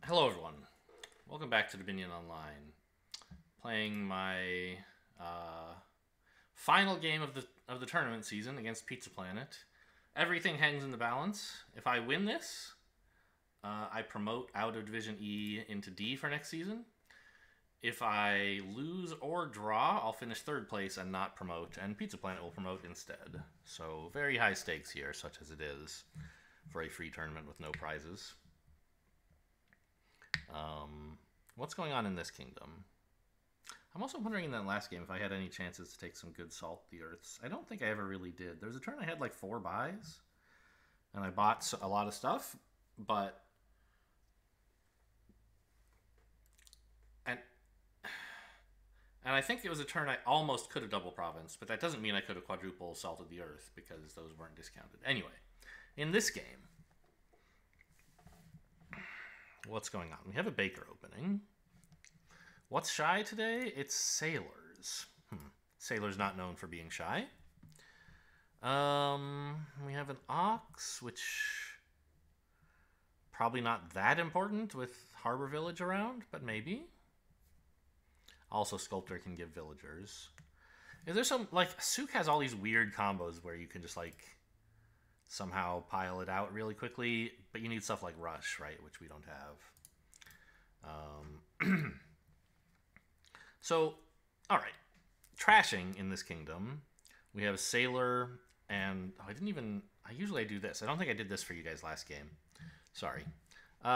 Hello everyone, welcome back to Dominion Online. Playing my final game of the tournament season against PizzaPlanet. Everything hangs in the balance. If I win this, I promote out of Division E into D for next season. If I lose or draw, I'll finish third place and not promote, and PizzaPlanet will promote instead. So very high stakes here, such as it is for a free tournament with no prizes. What's going on in this kingdom? I'm also wondering in that last game if I had any chances to take some good salt the earths. I don't think I ever really did. There was a turn I had like 4 buys, and I bought a lot of stuff, but and I think it was a turn I almost could have double province, but that doesn't mean I could have quadruple salted the earth because those weren't discounted. Anyway, in this game, what's going on? We have a baker opening. What's shy today? It's sailors. Sailors not known for being shy. We have an ox, which probably not that important with Harbor Village around, but maybe. Also, Sculptor can give villagers. Is there some, like, Souk has all these weird combos where you can just, like, somehow pile it out really quickly, but you need stuff like Rush, right, which we don't have. So, all right, trashing in this kingdom. We have a sailor, and I usually do this. I don't think I did this for you guys last game. Sorry. We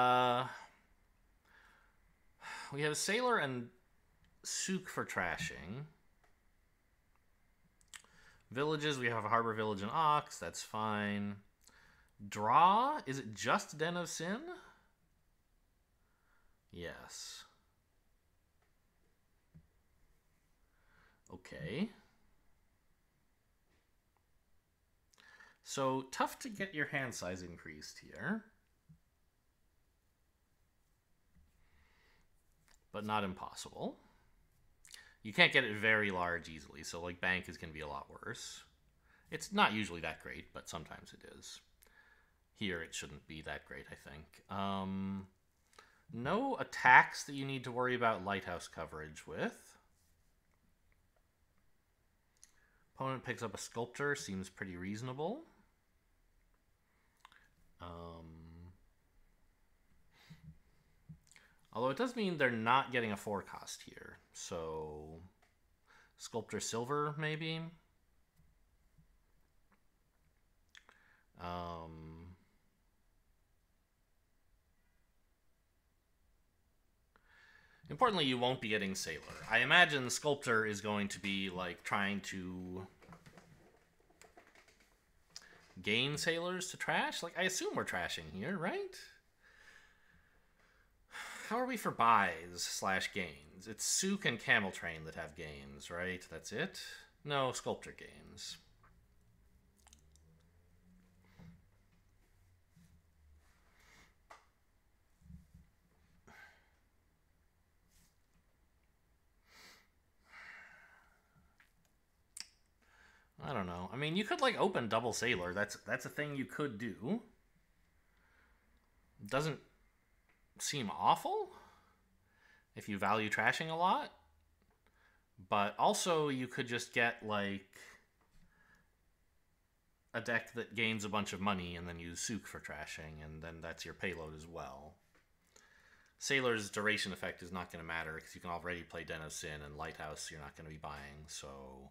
have a sailor and Souk for trashing. Villages, we have a Harbor Village and Ox. That's fine. Draw, is it just Den of Sin? Yes. Okay. So, tough to get your hand size increased here. But not impossible. You can't get it very large easily, so like bank is going to be a lot worse. It's not usually that great, but sometimes it is. Here it shouldn't be that great, I think. No attacks that you need to worry about lighthouse coverage with. Opponent picks up a sculptor, seems pretty reasonable. Although it does mean they're not getting a 4 cost here. So, Sculptor Silver, maybe? Importantly, you won't be getting Sailor. I imagine Sculptor is going to be, like, trying to gain Sailors to trash. Like, I assume we're trashing here, right? How are we for buys / gains? It's Souk and Camel Train that have gains, right? That's it? No, Sculptor gains. I don't know. I mean, you could, like, open double Sailor. That's a thing you could do. Doesn't seem awful if you value trashing a lot. But also, you could just get, like, a deck that gains a bunch of money and then use Souk for trashing, and then that's your payload as well. Sailor's duration effect is not going to matter because you can already play Den of Sin, and Lighthouse you're not going to be buying, so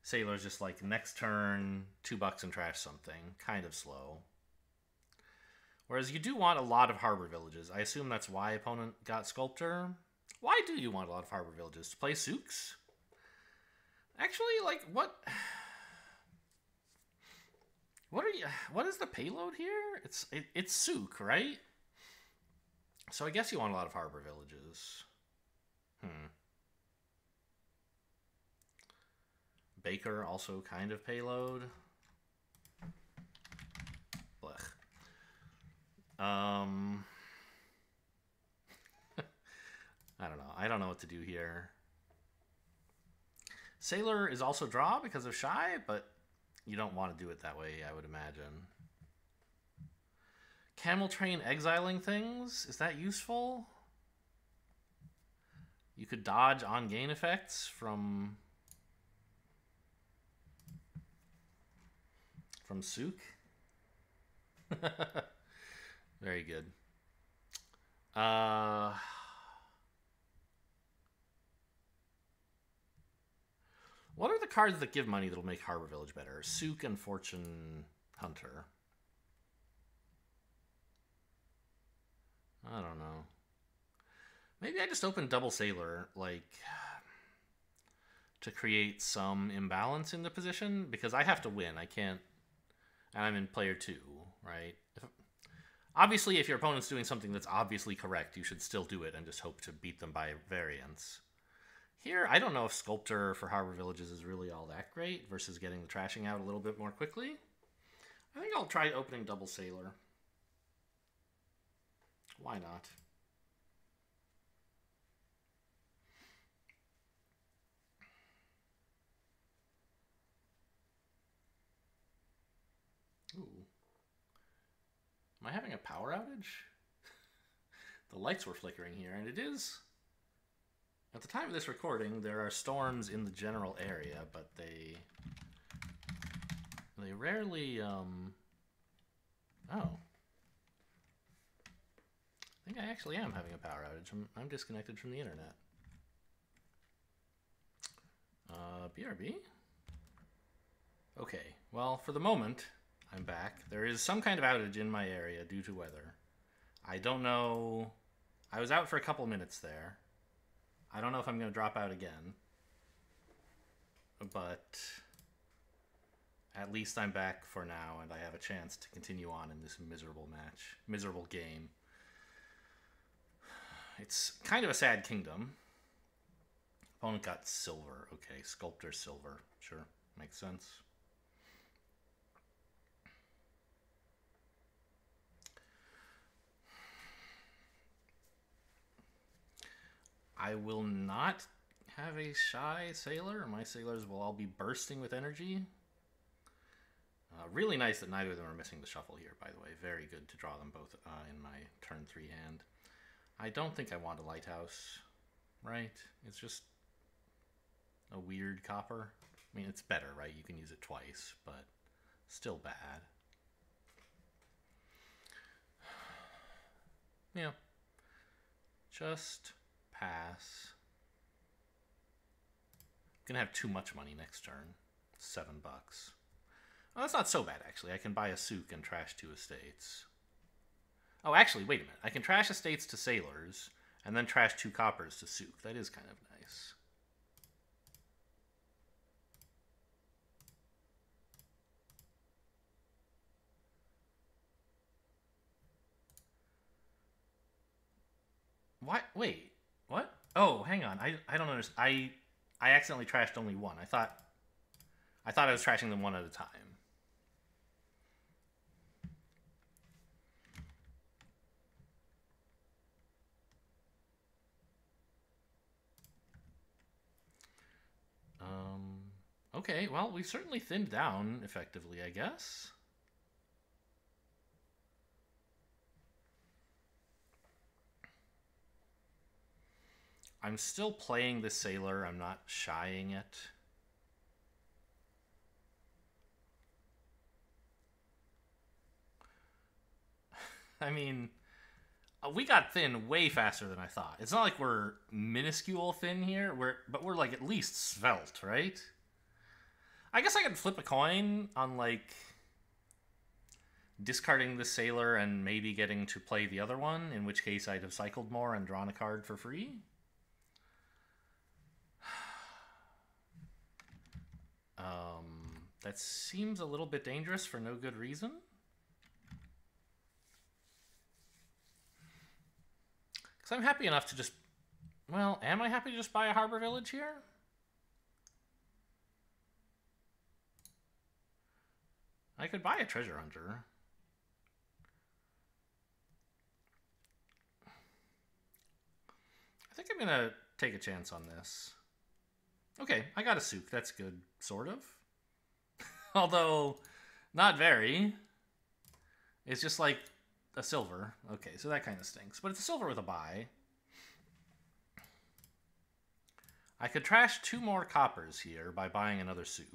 Sailor's just like next turn, $2 and trash something. Kind of slow. Whereas you do want a lot of Harbor Villages. I assume that's why opponent got Sculptor. Why do you want a lot of Harbor Villages? To play Souks? Actually, like, what is the payload here? It's Souk, right? So I guess you want a lot of Harbor Villages. Baker also kind of payload. Blech. I don't know. I don't know what to do here. Sailor is also draw because of Shy, but you don't want to do it that way, I would imagine. Camel train exiling things? Is that useful? You could dodge on-gain effects from Sook. Very good. What are the cards that give money that'll make Harbor Village better? Sook and Fortune Hunter. I don't know. Maybe I just open Double Sailor, like, to create some imbalance in the position, because I have to win. I can't, and I'm in player 2, right? Obviously, if your opponent's doing something that's obviously correct, you should still do it and just hope to beat them by variance. Here, I don't know if Sculptor for Harbor Villages is really all that great versus getting the trashing out a little bit more quickly. I think I'll try opening Double Sailor. Why not? Ooh. Am I having a power outage? The lights were flickering here, and it is... At the time of this recording, there are storms in the general area, but they rarely, Oh. I think I actually am having a power outage. I'm disconnected from the internet. BRB? Okay, well, for the moment, I'm back. There is some kind of outage in my area due to weather. I don't know... I was out for a couple minutes there. I don't know if I'm going to drop out again. But at least I'm back for now, and I have a chance to continue on in this miserable match. Miserable game. It's kind of a sad kingdom. Opponent got silver. Okay, Sculptor silver. Sure, makes sense. I will not have a shy sailor. My sailors will all be bursting with energy. Really nice that neither of them are missing the shuffle here, by the way. Very good to draw them both in my turn 3 hand. I don't think I want a lighthouse, right? It's just a weird copper. I mean, it's better, right? You can use it twice, but still bad. Yeah. Just pass. I'm gonna have too much money next turn. $7. Oh, that's not so bad, actually. I can buy a souk and trash 2 estates. Oh, actually, wait a minute. I can trash estates to sailors and then trash 2 coppers to souk. That is kind of nice. What? Wait. What? Oh, hang on. I don't understand. I accidentally trashed only 1. I thought I was trashing them 1 at a time. Okay, well, we've certainly thinned down effectively, I guess. I'm still playing the sailor. I'm not shying it. I mean, we got thin way faster than I thought. It's not like we're minuscule thin here, but we're like at least svelte, right? I guess I could flip a coin on like discarding the sailor and maybe getting to play the other one, in which case I'd have cycled more and drawn a card for free. That seems a little bit dangerous for no good reason. Because I'm happy enough to just... Well, am I happy to just buy a harbor village here? I could buy a treasure hunter. I think I'm going to take a chance on this. Okay, I got a souk. That's good, sort of. Although, not very. It's just like a silver. Okay, so that kind of stinks. But it's a silver with a buy. I could trash 2 more coppers here by buying another souk.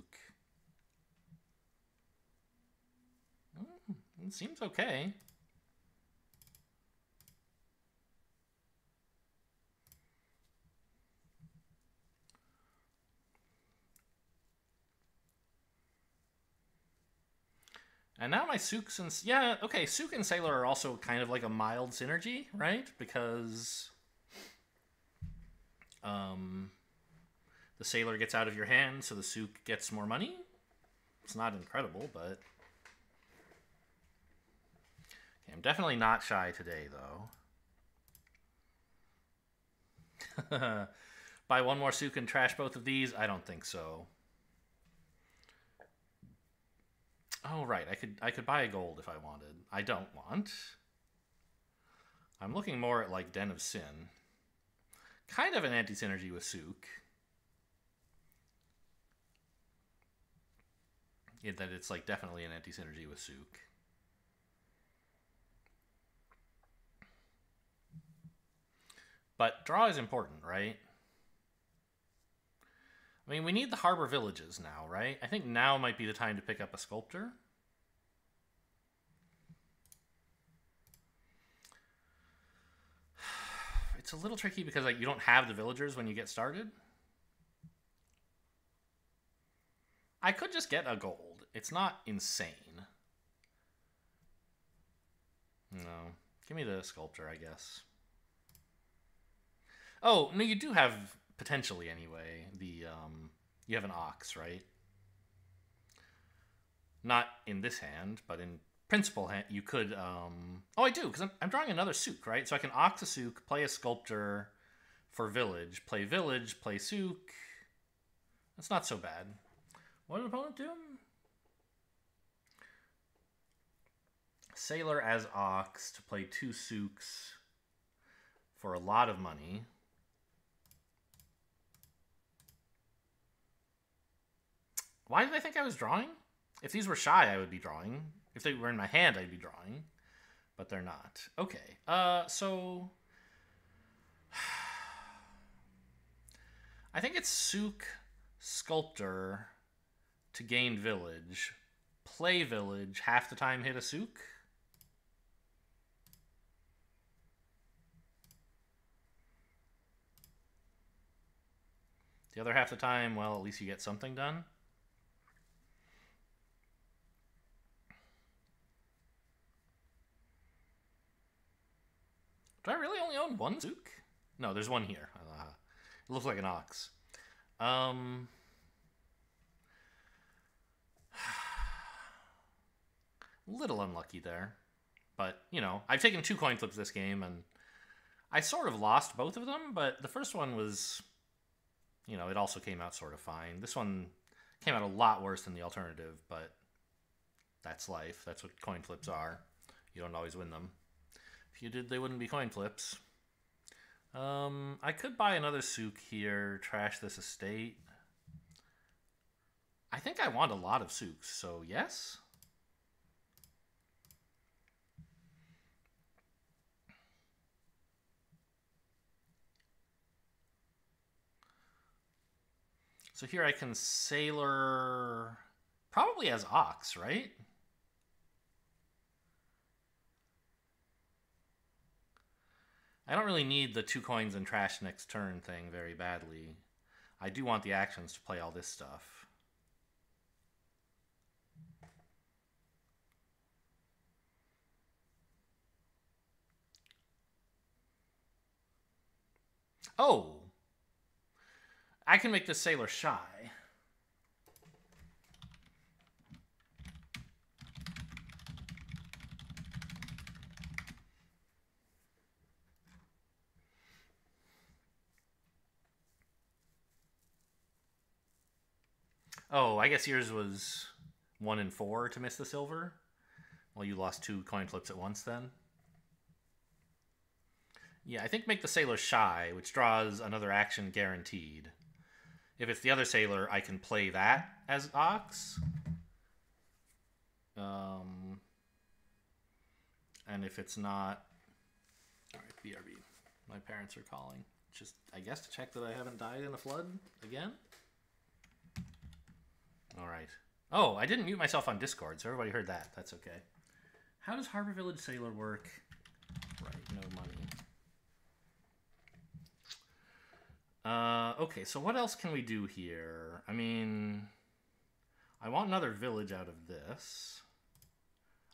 It seems okay. And now my souks and... Yeah, okay, souk and sailor are also kind of like a mild synergy, right? Because... the sailor gets out of your hand, so the souk gets more money. It's not incredible, but... Okay, I'm definitely not shy today, though. Buy 1 more souk and trash both of these? I don't think so. Oh, right. I could buy a gold if I wanted. I don't want. I'm looking more at, like, Den of Sin. Kind of an anti-synergy with souk. In that it's, like, definitely an anti-synergy with souk. But draw is important, right? I mean, we need the harbor villages now, right? I think now might be the time to pick up a sculptor. It's a little tricky because like you don't have the villagers when you get started. I could just get a gold. It's not insane. No. Give me the sculptor, I guess. Oh, no, you do have... Potentially, anyway, you have an ox, right? Not in this hand, but in principal hand, you could, oh, I do, because I'm drawing another souk, right? So I can ox a souk, play a sculptor for village, play souk. That's not so bad. What did opponent do? Sailor as ox to play 2 souks for a lot of money. Why did I think I was drawing? If these were shy, I would be drawing. If they were in my hand, I'd be drawing. But they're not. Okay. So... I think it's souk, sculptor to gain village. Play village, half the time hit a souk. The other half the time, well, at least you get something done. Do I really only own 1 souk? No, there's 1 here. It looks like an ox. Little unlucky there. But, you know, I've taken 2 coin flips this game, and I sort of lost both of them, but the first one was, you know, it also came out sort of fine. This one came out a lot worse than the alternative, but that's life. That's what coin flips are. You don't always win them. If you did, they wouldn't be coin flips. I could buy another souk here, trash this estate. I think I want a lot of souks, so yes. So here I can sailor, probably as ox, right? I don't really need the 2 coins and trash next turn thing very badly. I do want the actions to play all this stuff. Oh! I can make this sailor shy. Oh, I guess yours was 1 and 4 to miss the silver. Well, you lost 2 coin flips at once then. Yeah, I think make the sailor shy, which draws another action guaranteed. If it's the other sailor, I can play that as ox. And if it's not... All right, BRB. My parents are calling. Just, I guess, to check that I haven't died in a flood again. All right. Oh, I didn't mute myself on Discord, so everybody heard that. That's okay. How does Harbor Village Sailor work? Right, no money. Okay, so what else can we do here? I mean, I want another village out of this.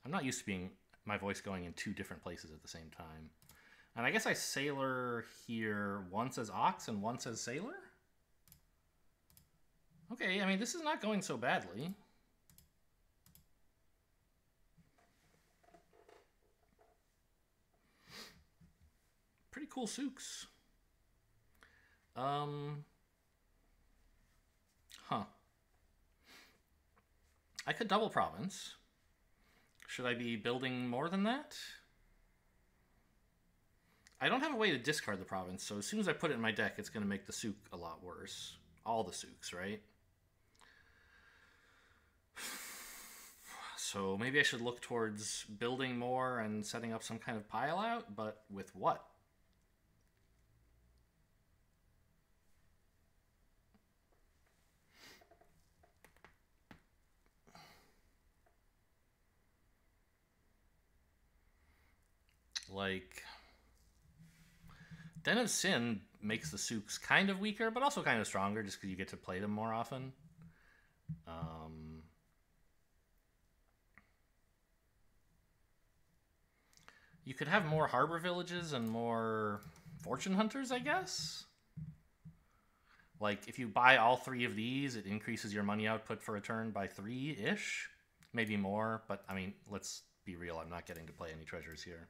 I'm not used to being my voice going in 2 different places at the same time. And I guess I sailor here once as ox and once as sailor? Okay, I mean, this is not going so badly. Pretty cool souks. Huh. I could double province. Should I be building more than that? I don't have a way to discard the province, so as soon as I put it in my deck, it's going to make the souk a lot worse. All the souks, right? So maybe I should look towards building more and setting up some kind of pile out, but with what? Like, Den of Sin makes the souks kind of weaker, but also kind of stronger just because you get to play them more often. You could have more harbor villages and more fortune hunters, I guess. Like, if you buy all 3 of these, it increases your money output for a turn by 3-ish. Maybe more, but, I mean, let's be real. I'm not getting to play any treasures here.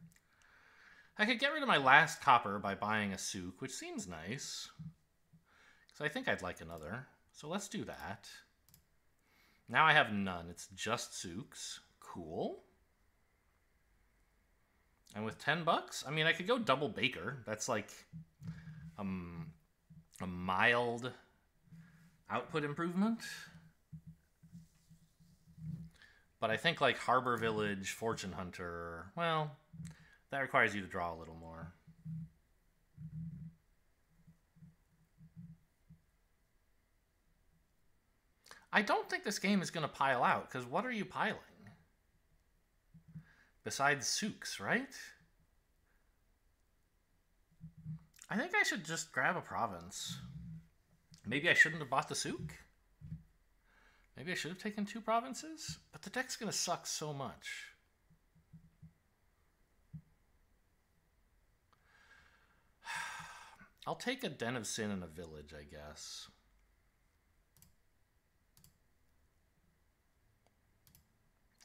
I could get rid of my last copper by buying a souk, which seems nice. Because I think I'd like another. So let's do that. Now I have none. It's just souks. Cool. And with $10, I mean, I could go double baker. That's like a mild output improvement. But I think like Harbor Village, Fortune Hunter, well, that requires you to draw a little more. I don't think this game is going to pile out, because what are you piling? Besides souks, right? I think I should just grab a province. Maybe I shouldn't have bought the souk? Maybe I should have taken 2 provinces? But the deck's going to suck so much. I'll take a Den of Sin and a village, I guess.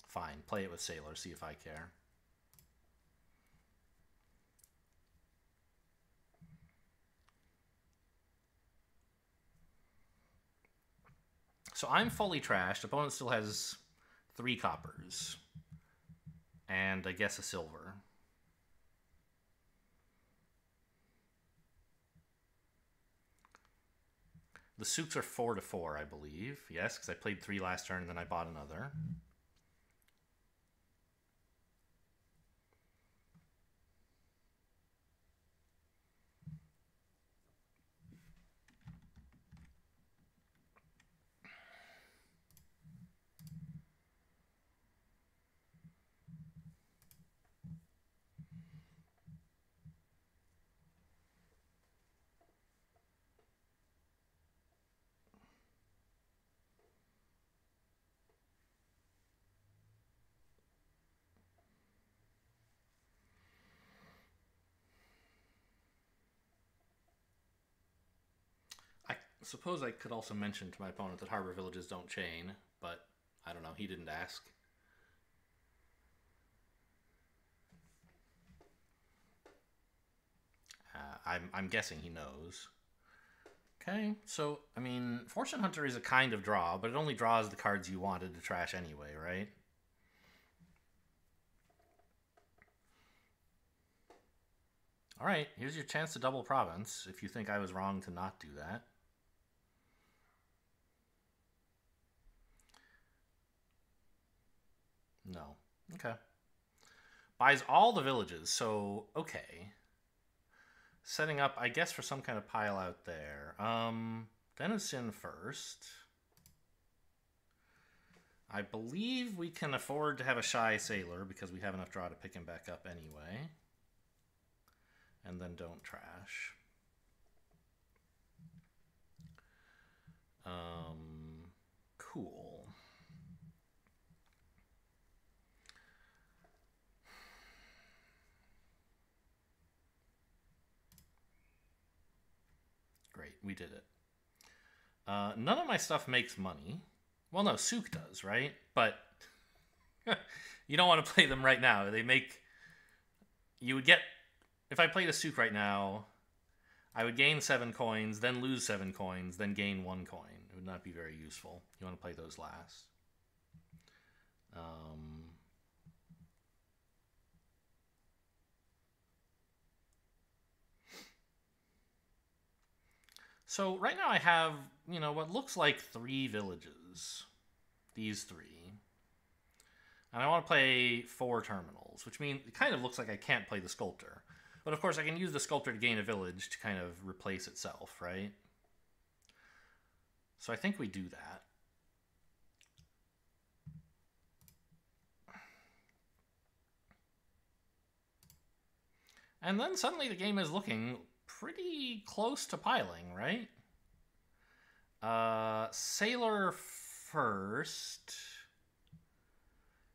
Fine, play it with Sailor, see if I care. So I'm fully trashed. Opponent still has 3 coppers. And I guess a silver. The souks are 4-4, I believe. Yes, because I played 3 last turn and then I bought another. I suppose I could also mention to my opponent that harbor villages don't chain, but I don't know, he didn't ask. I'm guessing he knows. Okay, so, I mean, Fortune Hunter is a kind of draw, but it only draws the cards you wanted to trash anyway, right? Alright, here's your chance to double province, if you think I was wrong to not do that. No. Okay. Buys all the villages, so okay. Setting up, I guess, for some kind of pile out there. Denison first. I believe we can afford to have a shy sailor because we have enough draw to pick him back up anyway. And then don't trash. Cool. Great, we did it. None of my stuff makes money. Well, no, Souk does, right? But you don't want to play them right now. They make... You would get... If I played a Souk right now, I would gain 7 coins, then lose 7 coins, then gain 1 coin. It would not be very useful. You want to play those last. So right now I have, you know, what looks like 3 villages. These 3. And I want to play 4 terminals, which means it kind of looks like I can't play the Sculptor. But of course I can use the Sculptor to gain a village to kind of replace itself, right? So I think we do that. And then suddenly the game is looking pretty close to piling, right? Sailor first.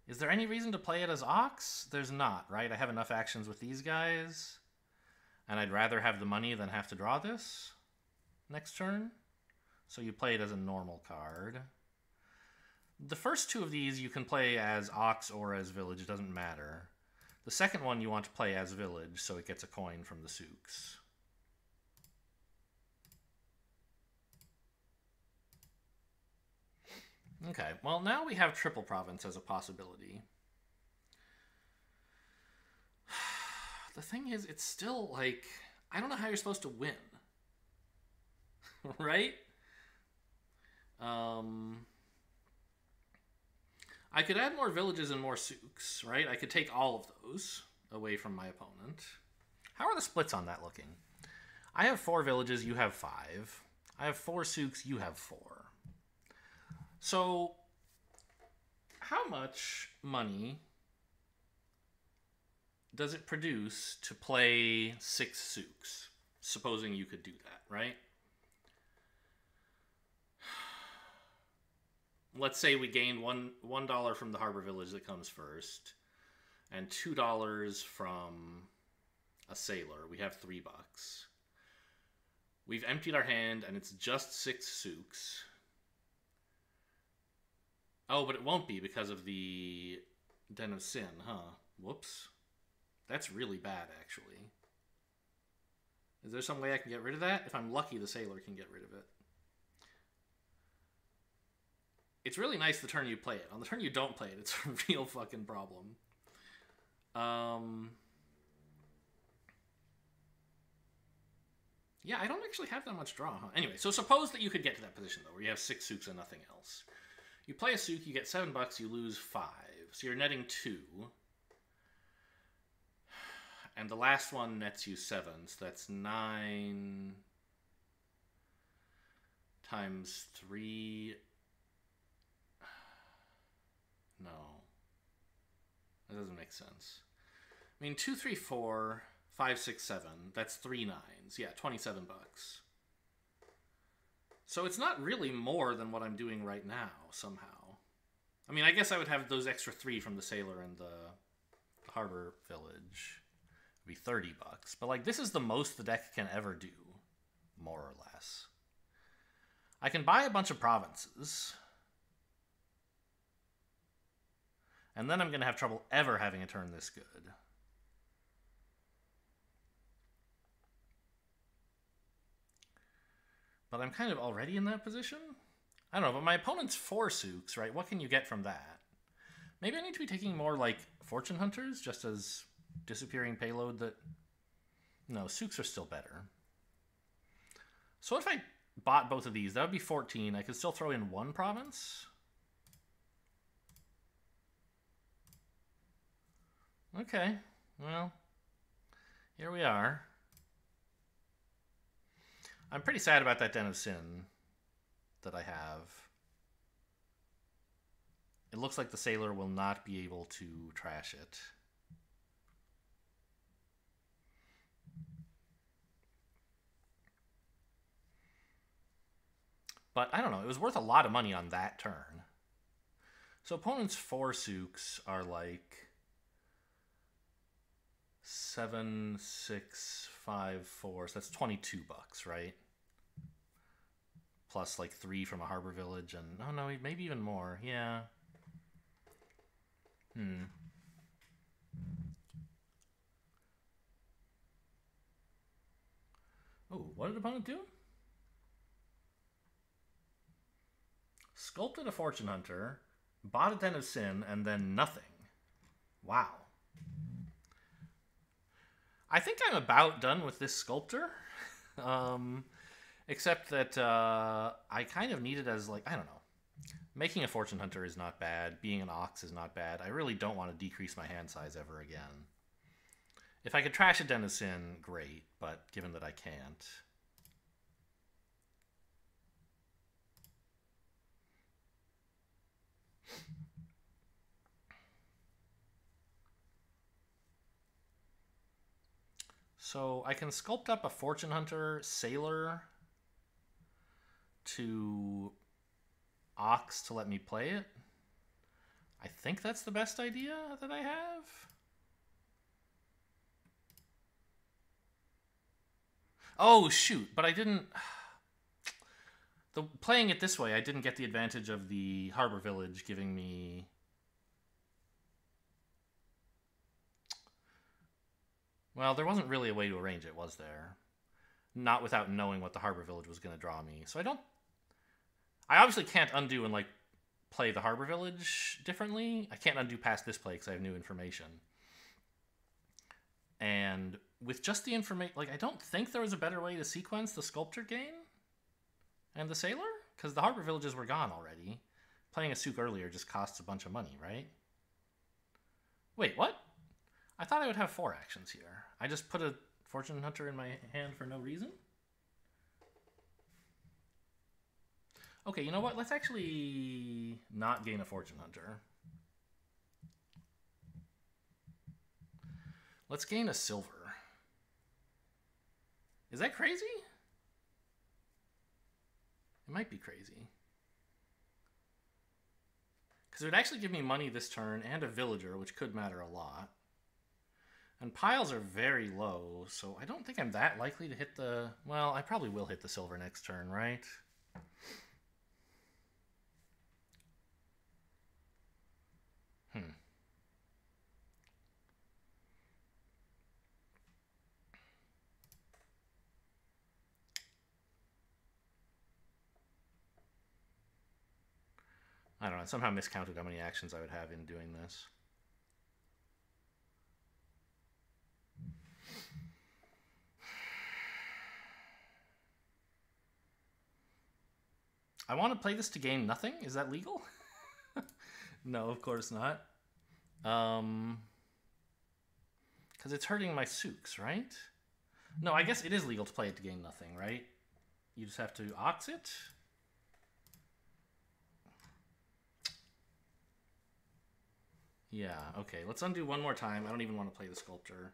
Is there any reason to play it as Ox? There's not, right? I have enough actions with these guys. And I'd rather have the money than have to draw this next turn. So you play it as a normal card. The first 2 of these you can play as Ox or as Village. It doesn't matter. The second one you want to play as Village, so it gets a coin from the Souks. Okay, well now we have Triple Province as a possibility. The thing is, it's still like, I don't know how you're supposed to win. Right? I could add more villages and more Souks, right? I could take all of those away from my opponent. How are the splits on that looking? I have 4 villages, you have 5. I have 4 Souks, you have 4. So, how much money does it produce to play 6 Souks? Supposing you could do that, right? Let's say we gained $1 from the harbor village that comes first, and $2 from a sailor. We have $3. We've emptied our hand, and it's just 6 Souks. Oh, but it won't be because of the Den of Sin, huh? Whoops. That's really bad, actually. Is there some way I can get rid of that? If I'm lucky, the sailor can get rid of it. It's really nice the turn you play it. On the turn you don't play it, it's a real fucking problem. Yeah, I don't actually have that much draw, huh? Anyway, so suppose that you could get to that position, though, where you have 6 Souks and nothing else. You play a Souk, you get $7, you lose 5. So you're netting 2. And the last one nets you 7, so that's 9 times 3... No. That doesn't make sense. I mean, 2, 3, 4, 5, 6, 7. That's 3 9s. Yeah, $27. So it's not really more than what I'm doing right now, somehow. I mean, I guess I would have those extra 3 from the sailor and the harbor village. It would be $30. But, like, this is the most the deck can ever do, more or less. I can buy a bunch of provinces. And then I'm going to have trouble ever having a turn this good. But I'm kind of already in that position? I don't know, but my opponent's 4 Souks, right? What can you get from that? Maybe I need to be taking more, like, Fortune Hunters, just as disappearing payload that... No, Souks are still better. So what if I bought both of these? That would be 14. I could still throw in 1 province? Okay, well, here we are. I'm pretty sad about that Den of Sin that I have. It looks like the Sailor will not be able to trash it. But I don't know, it was worth a lot of money on that turn. So opponent's 4 Sooks are like 7, 6, 5, 4. So that's $22, right? Plus like 3 from a harbor village, and oh no, maybe even more. Yeah. Oh, what did opponent do? Sculpted a Fortune Hunter, bought a Den of Sin, and then nothing. Wow. I think I'm about done with this sculptor. Except that I kind of need it as, like, I don't know. Making a Fortune Hunter is not bad. Being an Ox is not bad. I really don't want to decrease my hand size ever again. If I could trash a Den of Sin, great. But given that I can't... So I can sculpt up a Fortune Hunter Sailor to Ox to let me play it. I think that's the best idea that I have. Oh, shoot, but I didn't... Playing it this way, I didn't get the advantage of the Harbor Village giving me... Well, there wasn't really a way to arrange it, was there? Not without knowing what the Harbor Village was going to draw me. So I obviously can't undo and, like, play the Harbor Village differently. I can't undo past this play because I have new information. And with just the information... Like, I don't think there was a better way to sequence the Sculptor gain and the Sailor? Because the Harbor Villages were gone already. Playing a Sook earlier just costs a bunch of money, right? Wait, what? I thought I would have 4 actions here. I just put a Fortune Hunter in my hand for no reason? Okay, you know what? Let's actually not gain a Fortune Hunter. Let's gain a silver. Is that crazy? It might be crazy. Because it would actually give me money this turn and a villager, which could matter a lot. And piles are very low, so I don't think I'm that likely to hit the... Well, I probably will hit the silver next turn, right? I don't know. I somehow miscounted how many actions I would have in doing this. I want to play this to gain nothing? Is that legal? No, of course not. Because it's hurting my Sooks, right? No, I guess it is legal to play it to gain nothing, right? You just have to Ox it? Yeah, okay. Let's undo one more time. I don't even want to play the Sculptor.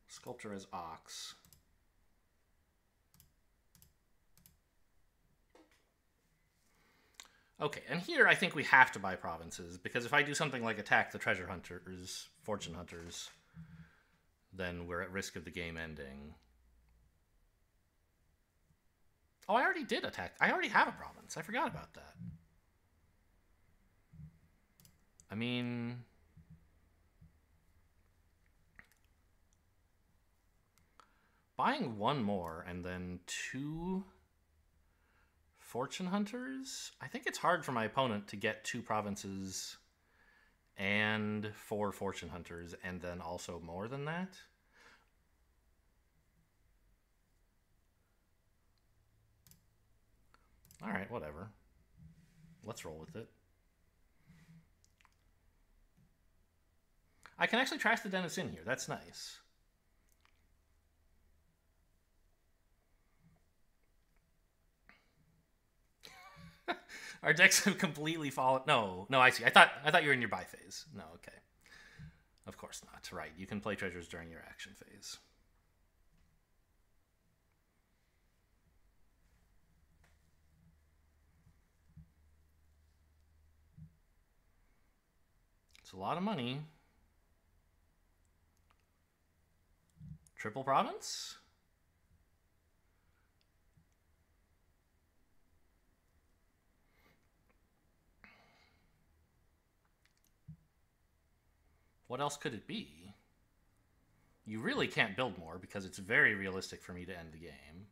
Sculptor as Ox. Okay, and here I think we have to buy provinces, because if I do something like attack the Treasure Hunters, Fortune Hunters, then we're at risk of the game ending. Oh, I already did attack. I already have a province. I forgot about that. I mean... Buying one more and then 2 Fortune Hunters? I think it's hard for my opponent to get 2 provinces and 4 Fortune Hunters and then also more than that. Alright, whatever. Let's roll with it. I can actually trash the Dennis in here. That's nice. Our decks have completely fallen. No, I see. I thought you were in your buy phase. No, okay. Of course not. Right. You can play treasures during your action phase. It's a lot of money. Triple province? What else could it be? You really can't build more because it's very realistic for me to end the game.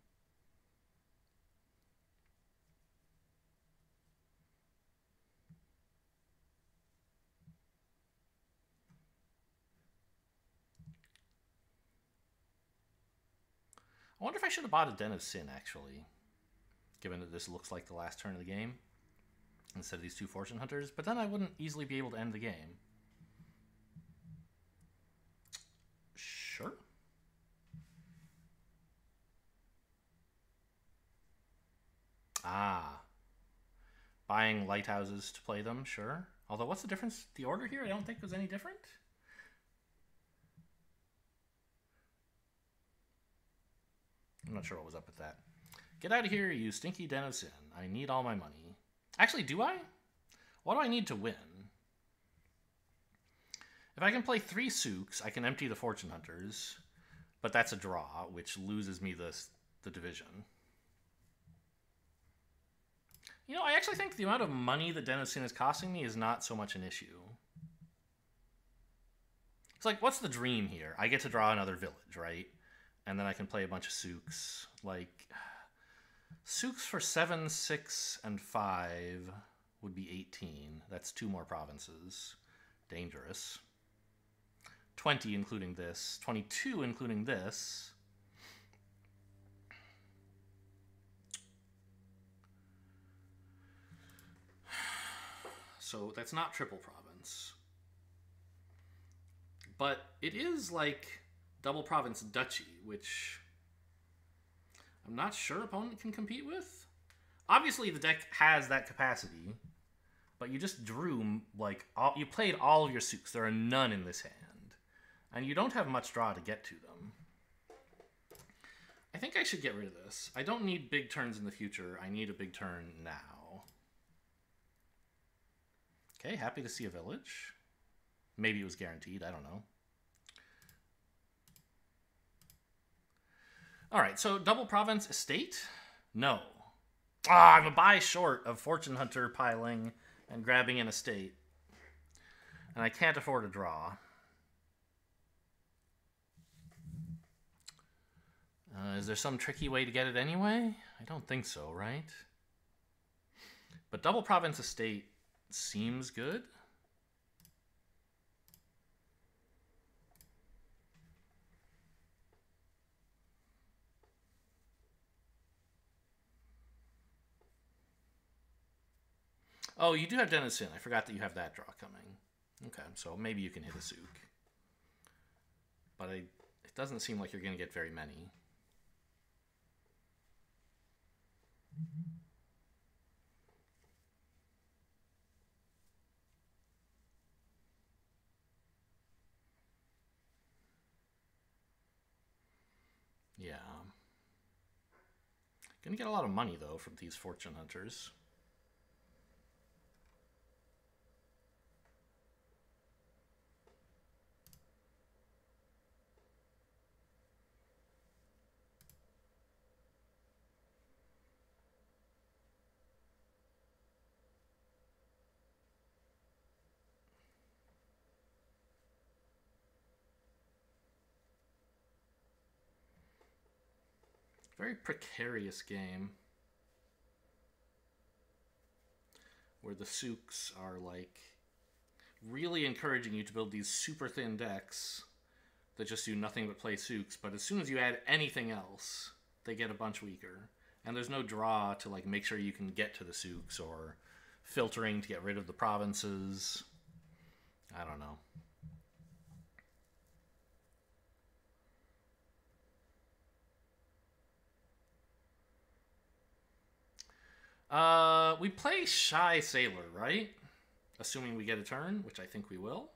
I wonder if I should have bought a Den of Sin, actually. Given that this looks like the last turn of the game. Instead of these 2 Fortune Hunters. But then I wouldn't easily be able to end the game. Sure. Ah. Buying lighthouses to play them, sure. Although, what's the difference? The order here I don't think was any different. I'm not sure what was up with that. Get out of here, you stinky Den of Sin. I need all my money. Actually, do I? What do I need to win? If I can play 3 Souks, I can empty the Fortune Hunters. But that's a draw, which loses me the division. You know, I actually think the amount of money that Den of Sin is costing me is not so much an issue. It's like, what's the dream here? I get to draw another village, right? And then I can play a bunch of Souks. Like, Souks for 7, 6, and 5 would be 18. That's 2 more provinces. Dangerous. 20 including this. 22 including this. So that's not triple province. But it is like double province duchy, which I'm not sure opponent can compete with. Obviously the deck has that capacity, but you just drew like you played all of your Souks. There are none in this hand, and you don't have much draw to get to them. I think I should get rid of this. I don't need big turns in the future. I need a big turn now. Okay, happy to see a village. Maybe it was guaranteed, I don't know. Alright, so double province estate? No. Ah, I'm a buy short of Fortune Hunter piling and grabbing an estate. And I can't afford a draw. Is there some tricky way to get it anyway? I don't think so, right? But double province estate seems good. Oh, you do have Den of Sin. I forgot that you have that draw coming. Okay, so maybe you can hit a Souk. But it doesn't seem like you're going to get very many. Yeah. Gonna get a lot of money, though, from these Fortune Hunters. Very precarious game. Where the Souks are like really encouraging you to build these super thin decks that just do nothing but play Souks, but as soon as you add anything else, they get a bunch weaker. And there's no draw to like make sure you can get to the Souks or filtering to get rid of the provinces. I don't know. We play Shy Sailor, right? Assuming we get a turn, which I think we will.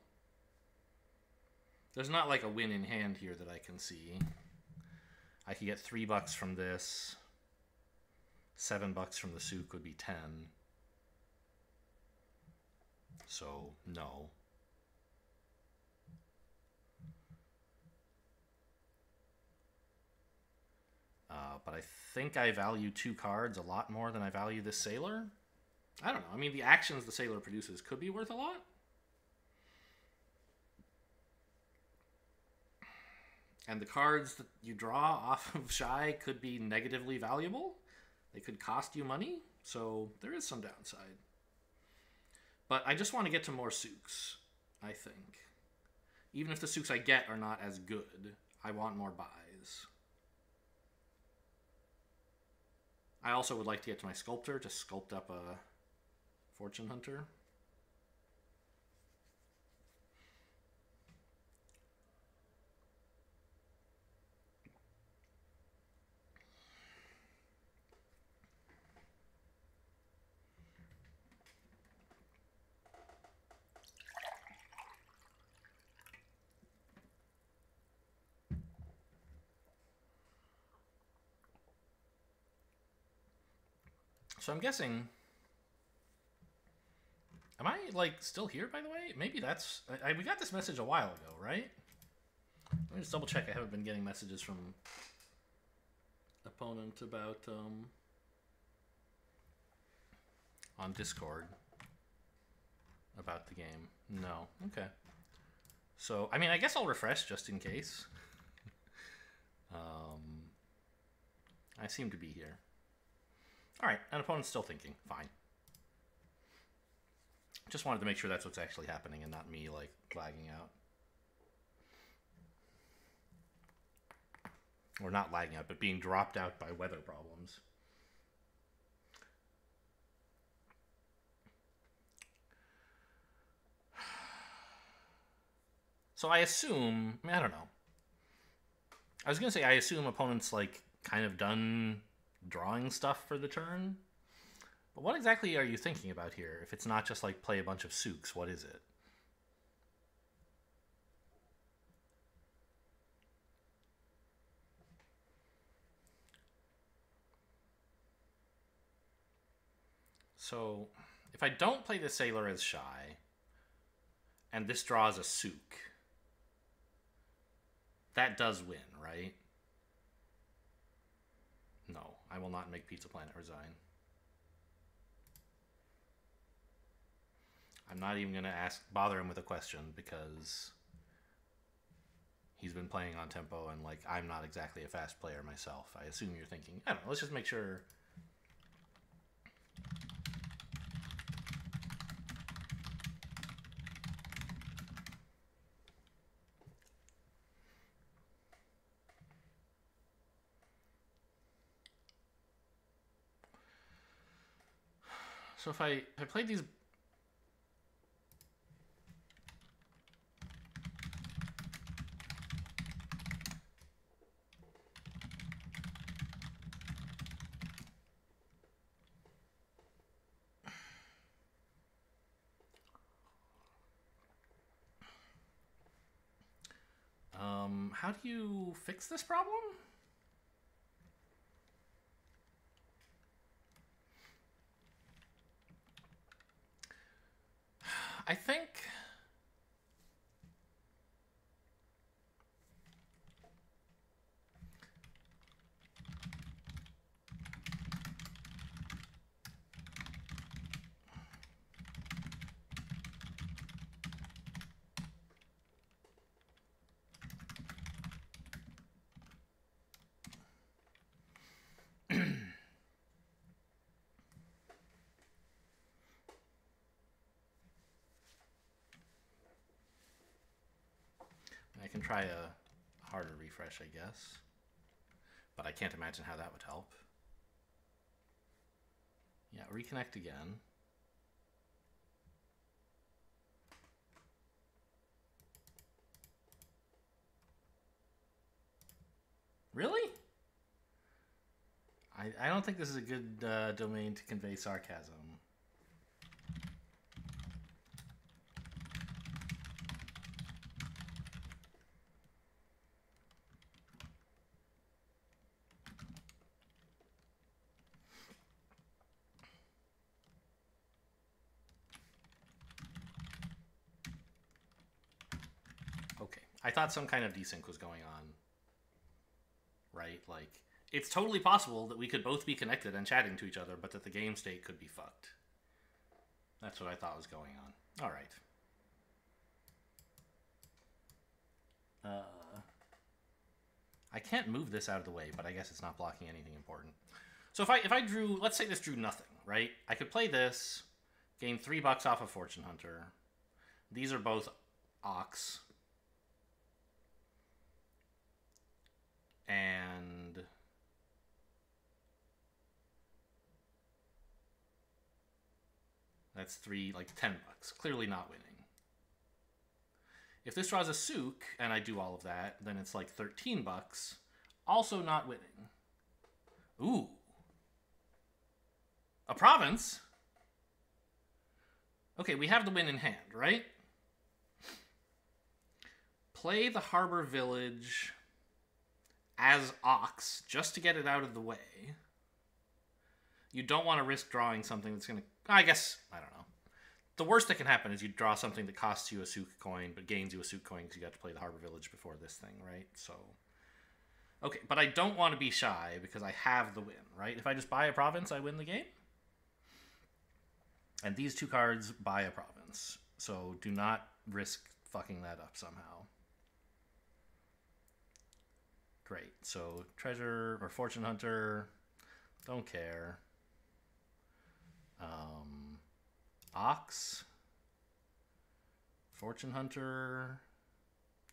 There's not like a win in hand here that I can see. I could get $3 from this. $7 from the souk would be 10. So, no. But I think I value 2 cards a lot more than I value this Sailor. I don't know. I mean, the actions the Sailor produces could be worth a lot. And the cards that you draw off of Shy could be negatively valuable. They could cost you money. So there is some downside. But I just want to get to more souks, I think. Even if the souks I get are not as good, I want more buys. I also would like to get to my sculptor to sculpt up a fortune hunter. So I'm guessing... Am I, like, still here, by the way? Maybe that's... we got this message a while ago, right? Let me just double check. I haven't been getting messages from opponent about, on Discord about the game. No. Okay. So, I mean, I guess I'll refresh just in case. I seem to be here. Alright, an opponent's still thinking. Fine. Just wanted to make sure that's what's actually happening and not me, like, lagging out. Or not lagging out, but being dropped out by weather problems. So I assume... I mean, I don't know. I was going to say I assume opponents, like, kind of done drawing stuff for the turn. But what exactly are you thinking about here? If it's not just, like, play a bunch of souks, what is it? So, if I don't play the Sailor as Shy, and this draws a souk, that does win, right? No, I will not make PizzaPlanet resign. I'm not even going to bother him with a question because he's been playing on tempo and, like, I'm not exactly a fast player myself. I assume you're thinking, I don't know, let's just make sure. So if I played these... how do you fix this problem? I think... I can try a harder refresh, I guess. But I can't imagine how that would help. Yeah, reconnect again. Really? I don't think this is a good domain to convey sarcasm. Okay, I thought some kind of desync was going on. Right? Like, it's totally possible that we could both be connected and chatting to each other, but that the game state could be fucked. That's what I thought was going on. Alright. I can't move this out of the way, but I guess it's not blocking anything important. So if I drew, let's say this drew nothing, right? I could play this, gain $3 off of Fortune Hunter. These are both Ox. And that's $10. Clearly not winning. If this draws a souk and I do all of that, then it's like $13. Also not winning. Ooh. A province? Okay, we have the win in hand, right? Play the harbor village as Ox, just to get it out of the way. You don't want to risk drawing something that's going to... I guess, I don't know. The worst that can happen is you draw something that costs you a souk coin, but gains you a souk coin because you got to play the harbor village before this thing, right? So, okay, but I don't want to be shy because I have the win, right? If I just buy a province, I win the game. And these two cards buy a province. So do not risk fucking that up somehow. Great. So treasure or fortune hunter, don't care. Ox, fortune hunter,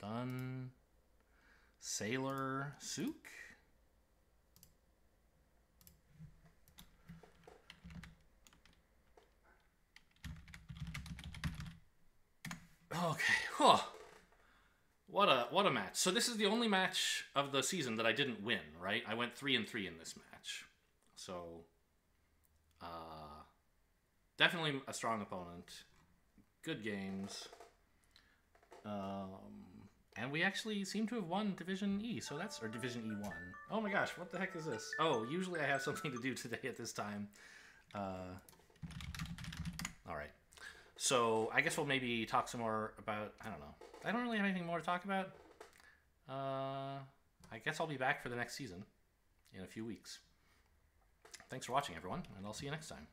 done. Sailor, souk. Okay. Whew. What a match. So this is the only match of the season that I didn't win, right? I went 3-3 in this match. So definitely a strong opponent. Good games. And we actually seem to have won Division E, so that's... Or Division E1. Oh my gosh, what the heck is this? Oh, usually I have something to do today at this time. Alright. So, I guess we'll maybe talk some more about... I don't know. I don't really have anything more to talk about. I guess I'll be back for the next season in a few weeks. Thanks for watching, everyone, and I'll see you next time.